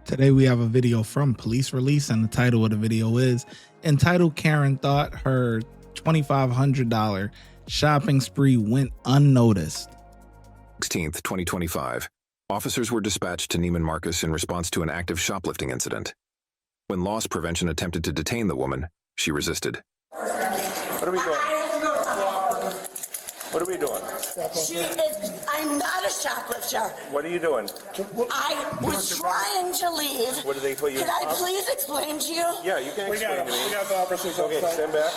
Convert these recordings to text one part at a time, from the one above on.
Today we have a video from Police Release, and the title of the video is entitled Karen Thought Her $2,500 Shopping Spree Went Unnoticed. 16th, 2025. Officers were dispatched to Neiman Marcus in response to an active shoplifting incident. When loss prevention attempted to detain the woman, she resisted. What are we doing? What are we doing? I'm not a shoplifter. What are you doing? I was trying to leave. What did they put you Can in? I please explain to you? Yeah, you can explain to me. We got the officers Okay, outside. stand back.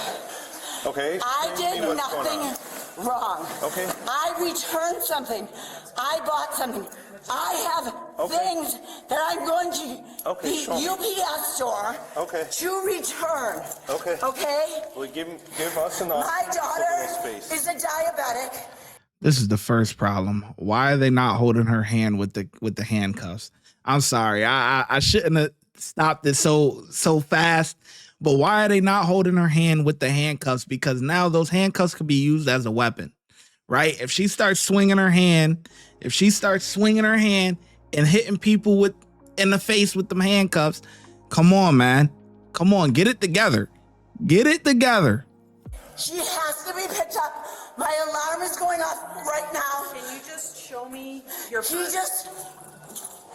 Okay. I explain to did me what's going on. nothing wrong. Okay. I returned something. I bought something. I have things that I'm going to the UPS store to return. Okay. Okay? Well, give us enough. My daughter space. is a diabetic. This is the first problem. Why are they not holding her hand with the handcuffs? I'm sorry. I shouldn't have stopped it so fast. But why are they not holding her hand with the handcuffs? Because now those handcuffs could be used as a weapon, right? If she starts swinging her hand and hitting people in the face with them handcuffs, come on, man. Come on, get it together. Get it together. She has to be picked up. My alarm is going off right now. Can you just show me your He purse? just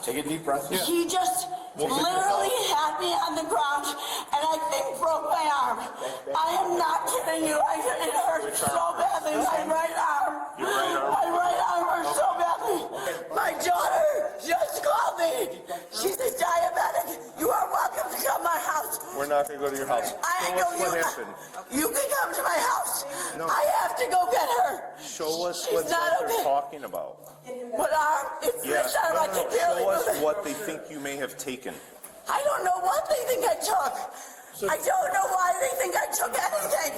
Take a deep breath. He just literally had me on the ground, and I think broke my arm. I am not kidding you. It hurt so badly. My right arm. My right arm hurt so badly. My daughter just called me. She's a diabetic. You are welcome to come to my house. We're not going to go to your house. What happened? You can come to my house. No. I have to go get her. Show us She's what not they're okay. talking about. What arm? It's this arm. I can barely Show us move it. what they think you may have taken. I don't know what they think I took. I don't know why they think I took anything.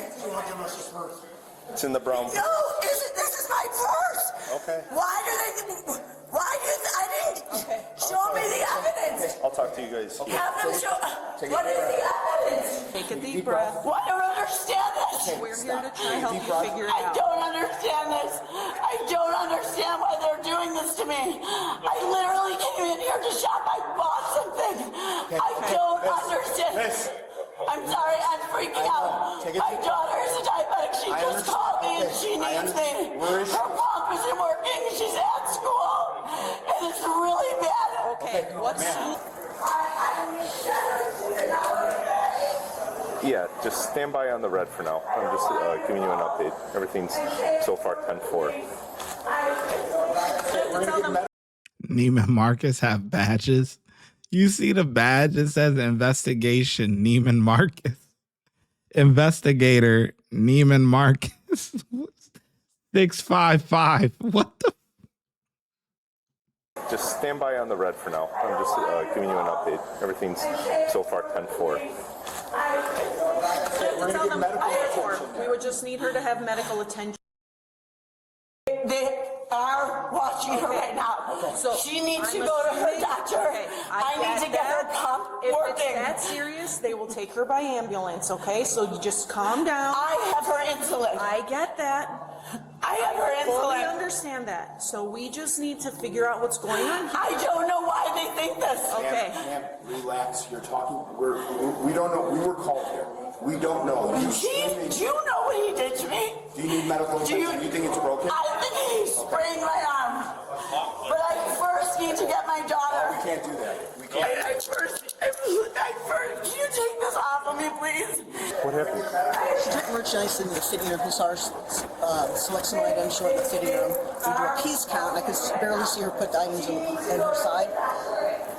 It's in the brown. No, this is my purse. Okay. I didn't. Show me the evidence. I'll talk to you guys. Have them show. What is the evidence? Take a deep breath. Well, I don't understand this. We're here to try to help you figure it I out. don't understand this. I don't understand why they're doing this to me. I literally came in here to shop. I bought something. I don't understand. I'm sorry, I'm freaking out. My daughter is a diabetic. She just called me and she needs me. Her pump isn't working. She's at school. And it's really bad. Okay, what's... Yeah, just stand by on the red for now. I'm just giving you an update. Everything's so far 10-4. Neiman Marcus have badges. You see the badge? It says investigation Neiman Marcus. Investigator Neiman Marcus. 655. What the? Just stand by on the red for now. I'm just giving you an update. Everything's so far 10-4. Tell them we would just need her to have medical attention. They are watching her right now. So she needs to go to her doctor. I need to get her pump If working. it's that serious, they will take her by ambulance, okay? So you just calm down. I have her insulin. I get that. I have her Fully insulin. understand that. So we just need to figure out what's going on here. I don't know why they think this. Okay. Ma'am, relax. You're talking. We don't know. We were called here. We don't know. Do you know what he did to me? Do you need medical attention? Do you think it's broken? I think he sprained my arm. But I first need to get my daughter. We can't do that. We I can't. first, can you take this off of me, please? What happened? She took merchandise in the fitting room. Hussar select some items, short in the fitting room. We do a piece count, and I could barely see her put the items in her side.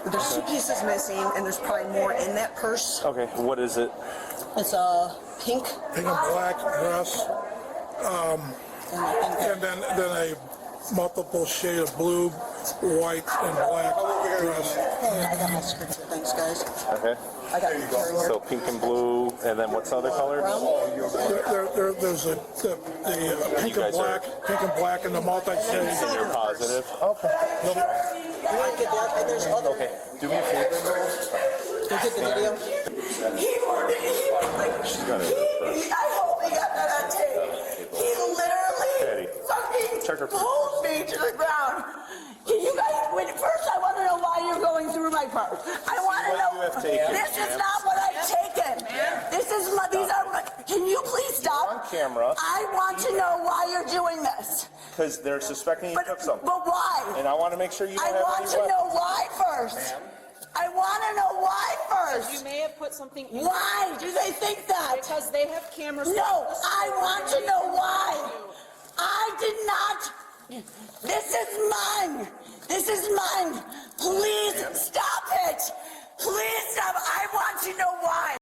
But there's 2 pieces missing, and there's probably more in that purse. Okay, what is it? It's a pink, in a black dress, and I think that and then a multiple shade of blue, white, and black dress. I got my scripture. Thanks, guys. Okay. I got it right here. So pink and blue, and then what's the other color? There's the pink and black, and the multi-shade. And you're positive? Okay. I get that, and there's other. Okay. Do me a favor. Go get the video. She's got it. I hope he got that on tape. He literally fucking pulled me to the ground. Can you guys, first I want to know why you're going through my purse. I want to know. you have taken, This is not what I've taken. This is my, these are my, can you please stop? on camera. I want to know why you're doing this. Because they're suspecting you took something. But why? And I want to make sure you don't I have want any to weapons. know why first. I want to know why You first. may have put something in. Why do they think that? Because they have cameras. No, I want to know why. I did not. This is mine. This is mine. Please stop it. Please stop. I want to know why.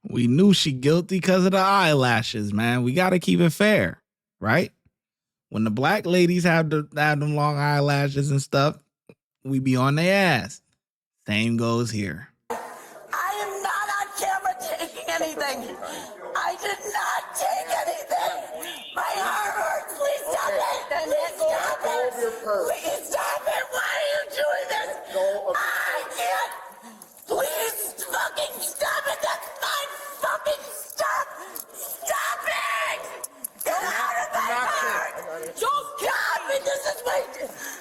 We knew she guilty because of the eyelashes, man. We got to keep it fair, right? When the black ladies have them long eyelashes and stuff, we be on their ass. Same goes here. I am not on camera taking anything. I did not take anything. My arm hurts. Please stop it. Please stop it. Please stop it. Why are you doing this? I can't. Please fucking stop it. That's my fucking stuff. Stop it. Get out of my heart. Don't stop it. This is my.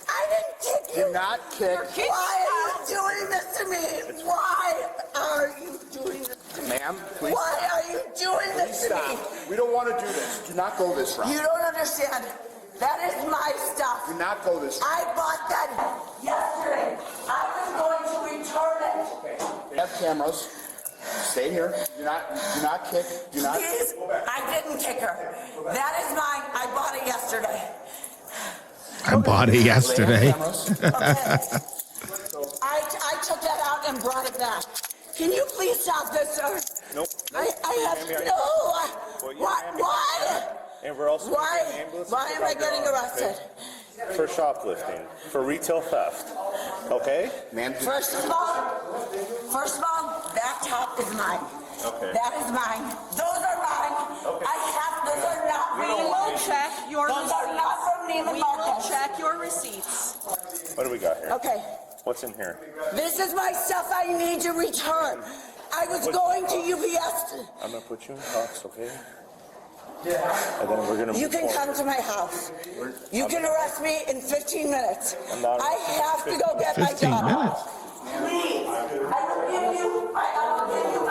I didn't kick you. Do not kick. Why are you doing this to me? Why are you doing this to me? Ma'am, please. Why are you doing this to me? Stop. We don't want to do this. Do not go this route. You don't understand. That is my stuff. Do not go this route. I bought that yesterday. I was going to return it. We have cameras. Stay here. Do not kick. Do not. Please, I didn't kick her. That is mine. I bought it yesterday. I bought it yesterday. Okay. I took that out and brought it back. Can you please stop this, sir? Nope. I have Ma'am, no. Why? And we're also Why? getting an ambulance Why am I getting arrested? for shoplifting, for retail theft. Okay? Ma'am, First of all, that top is mine. Okay. That is mine. Those are mine. Okay. Those are not We real. will check your Those are receipts. not from Neiman We will Marcus. check your receipts. What do we got here? Okay. What's in here? This is my stuff I need to return. I was going to UPS. I'm gonna put you in cuffs, okay? And then we're gonna. You can move come to my house. You can arrest me in 15 minutes. I'm not- I have to go get my 15 daughter. minutes. Please, I will give you my address.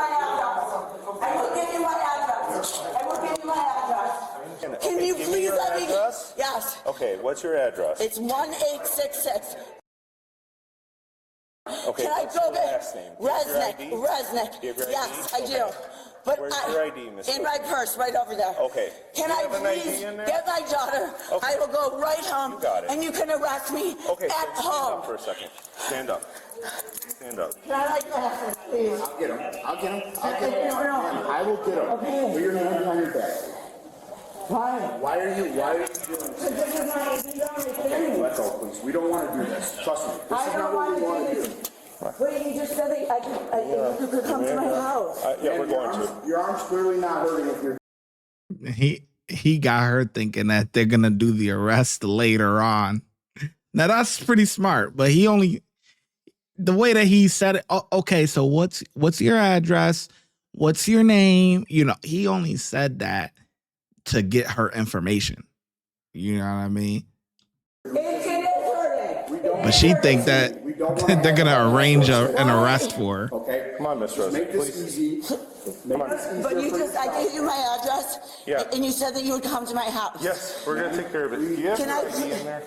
I will give you my address. I will give you my address. Can you give me please your let me? address? Yes. Okay, what's your address? It's 1866. Okay, Can I what's go your get last name? Do you have your ID? Resnick? Do you have your Yes, I ID? do. But Where's I, your ID, Miss in Wilson? my purse, right over there. Okay. Can Do you I have an ID please in there? get my daughter? Okay. I will go right home. You got it. And you can arrest me Okay, at stand home. up for a second. Stand up. Stand up. Can I like glasses, please? I'll get him. I'll get him. I'll get him. No. Ma'am, I will get him. Okay. Put your hand behind your back. Why? Why are you doing this? Because this is my Okay, let's go, please. We don't want to do this. Trust me. This I is don't not what want we want to to do do. this. Wait, you just said that you could come to my house. Yeah, we're going to. Your arm's clearly not hurting if you're. He got her thinking that they're gonna do the arrest later on. Now that's pretty smart, but he only the way that he said it. Oh, okay, so what's your address? What's your name? You know, he only said that to get her information. You know what I mean? It is hurting. But she think that they're gonna arrange an arrest for her. Okay. Come on, Miss Just Rose, make this please. easy. Make this easier But you for just, I gave you my address. Yeah. And you said that you would come to my house. Yes, we're gonna take care of it. Do you have Can your I- ID in there?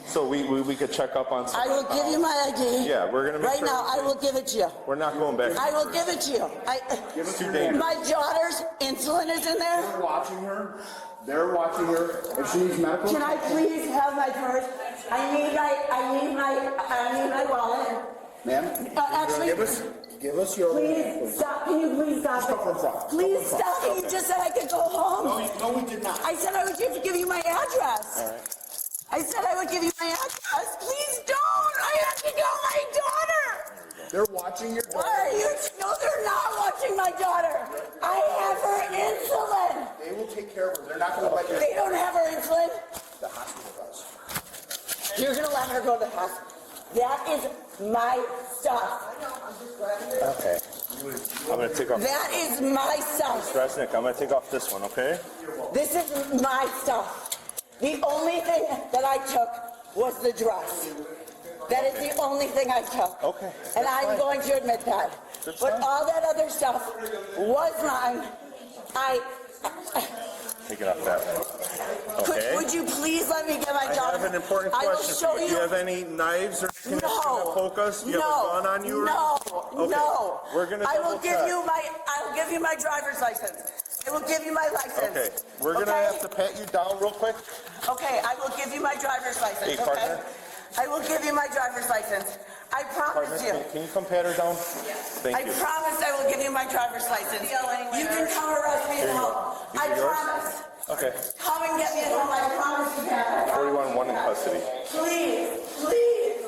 So we could check up on I something. will give you my ID. Yeah, we're gonna make Right sure- now, I will give it to you. We're not going back. I will give it to you. It's too dangerous. My daughter's insulin is in there. They're watching her. They're watching her. If she needs medical. Can I please have my purse? I need my wallet. Ma'am, Actually, give us your. please stop. Can you please stop Stop from front. it? Please stop it. You just said I could go home. No, we did not. I said I would give you my address. I said I would give you my address. Please don't. I have to go. My daughter. They're watching your. Why are you? No, they're not watching my daughter. I have her insulin. They will take care of her. They're not going to let you. They don't have her insulin. The hospital does. You're gonna let her go to the hospital. That is my stuff. Okay. I'm gonna take off. That is my stuff. Resnick, I'm gonna take off this one, okay? This is my stuff. The only thing that I took was the dress. That is the only thing I took. Okay. And I'm going to admit that. But all that other stuff was mine. Take it off that one. Okay. Would you please let me get my I daughter? have an important I will question. show Do you have any knives or anything that's No. gonna poke us? Do you have a gun on you? No. Okay. No. We're gonna I will double give check. I will give you my driver's license. I will give you my license. Okay. We're gonna have to pat you down real quick. Okay, I will give you my driver's license, Hey, okay? partner. I will give you my driver's license. I promise Partner, you. can you come pat her down? Thank I you. promise I will give you my driver's license. You can come arrest me at home. I These are yours? promise. Okay. Come and get me at home. I promise you that. 41-1 in custody. Please, please,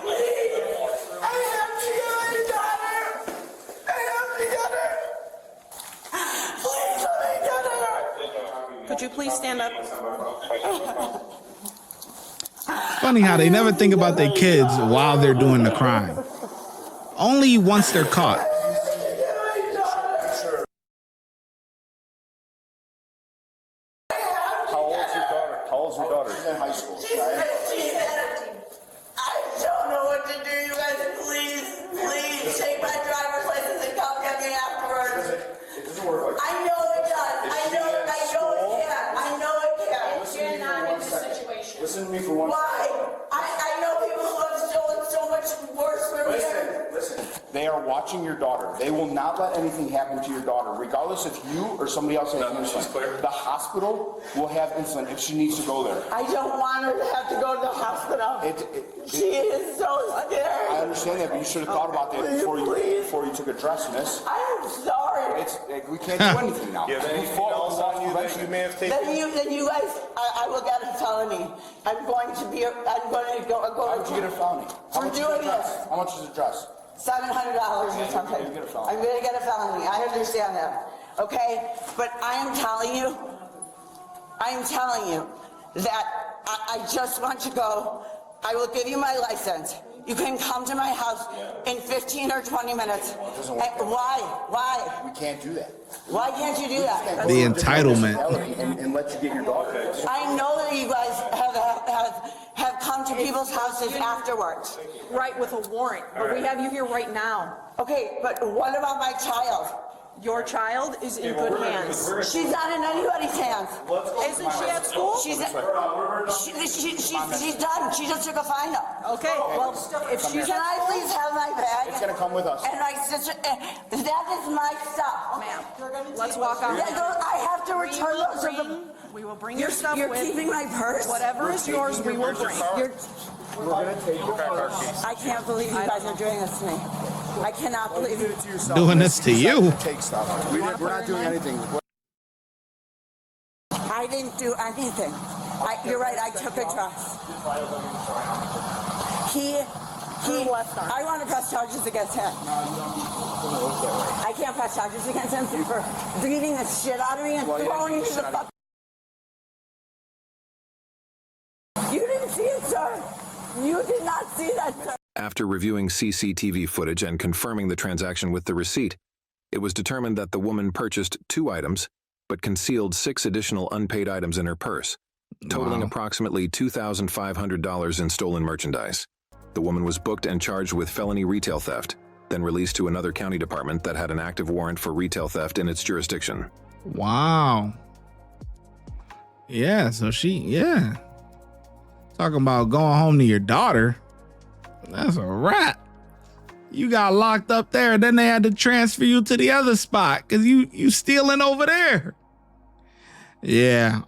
please. I have to get my daughter. I have to get her. Please let me get her. Could you please stand up? Funny how they never think about their kids while they're doing the crime. Only once they're caught. How old's your daughter? How old's your daughter? She's in high school. I don't know what to do, you guys. Please take my driver's license and come get me afterwards. It doesn't work like I know it does. I know it can. I know it can. You're not in this situation. Listen to me for one Why? I know people who have stolen so much worse from here. Listen, they are watching your daughter. They will not let anything happen to your daughter, regardless if you or somebody else has insulin. The hospital will have insulin if she needs to go there. I don't want her to have to go to the hospital. She is so I scared. understand that, but you should have thought about that before you took a dress, miss. I'm sorry. We can't do anything now. Do you have anything else on you that you may have taken? Then you guys, I will get a felony. I'm going to How would you get a felony? How We're much is a doing dress? this. How much is a dress? $700 or something. you get a felony. I'm gonna get a felony. I understand that. Okay? But I am telling you that I just want to go. I will give you my license. You can come to my house in 15 or 20 minutes. doesn't work that way. Why? We can't do that. Why can't you do that? The entitlement. And let you get your daughter. I know that you guys have come to people's houses afterwards. Right, with a warrant, but we have you here right now. Okay, but what about my child? Your child is in good hands. She's not in anybody's hands. Isn't she at school? She's done. She just took a fine up. Okay, well, if she's Can I please have my bag? It's gonna come with us. And my sister, that is my stuff. ma'am, let's walk out. I have to return those to the... We will bring your stuff You're with. keeping my purse? Whatever is yours, we will bring. We're gonna take your purse. I can't believe you guys are doing this to me. I cannot believe You it. did it to yourself. Doing this to you. Take stuff. We're not doing anything. I didn't do anything. You're right, I took a dress. I want to press charges against him. I can't press charges against him for beating the shit out of me and throwing me to the fuck. You didn't see it, sir. You did not see that, sir. After reviewing CCTV footage and confirming the transaction with the receipt, it was determined that the woman purchased 2 items, but concealed 6 additional unpaid items in her purse, totaling Wow. approximately $2,500 in stolen merchandise. The woman was booked and charged with felony retail theft, then released to another county department that had an active warrant for retail theft in its jurisdiction. Wow. Yeah, so talking about going home to your daughter. That's a wrap. You got locked up there, then they had to transfer you to the other spot because you stealing over there. Yeah,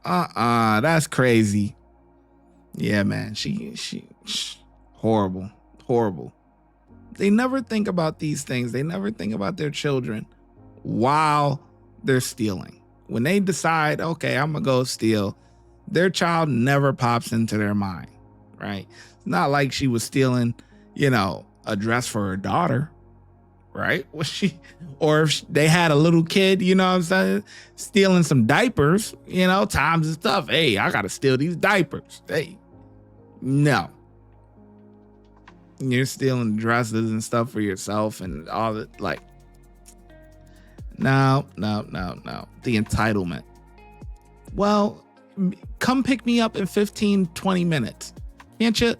that's crazy. Yeah, man, she horrible. They never think about these things. They never think about their children while they're stealing. When they decide, okay, I'm gonna go steal, their child never pops into their mind, right? It's not like she was stealing, a dress for her daughter, right? Or if they had a little kid, you know what I'm saying, stealing some diapers, times is tough. Hey, I gotta steal these diapers. Hey, no. You're stealing dresses and stuff for yourself and all that, like, no. The entitlement. Well, come pick me up in 15, 20 minutes. Can't you?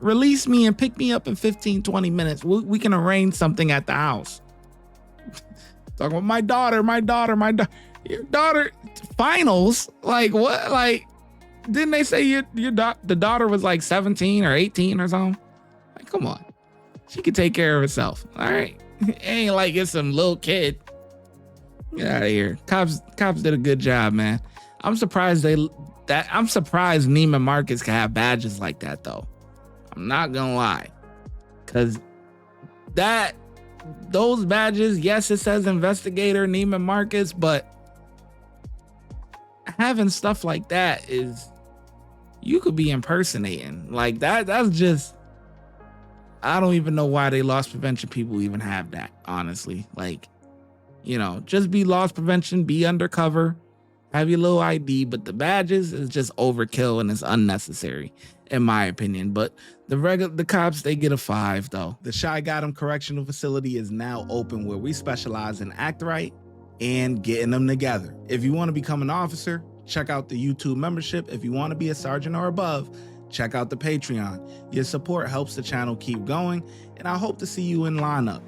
release me and pick me up in 15, 20 minutes. We can arrange something at the house. Talking about my daughter. Your daughter, finals? Like what? Like, didn't they say the daughter was like 17 or 18 or something? Like, come on. She can take care of herself. All right. Ain't like it's some little kid. Get out of here. Cops did a good job, man. I'm surprised Neiman Marcus can have badges like that though. I'm not gonna lie. Cause those badges, yes, it says investigator Neiman Marcus, but having stuff like that is, you could be impersonating. Like that's just, I don't even know why they loss prevention people even have that, honestly. Like, you know, just be loss prevention, be undercover, have your little ID, but the badges is just overkill and it's unnecessary, in my opinion. But the cops, they get a 5 though. The ShyGotEm Correctional Facility is now open, where we specialize in act right and getting them together. If you want to become an officer, check out the YouTube membership. If you want to be a sergeant or above, check out the Patreon. Your support helps the channel keep going, and I hope to see you in lineup.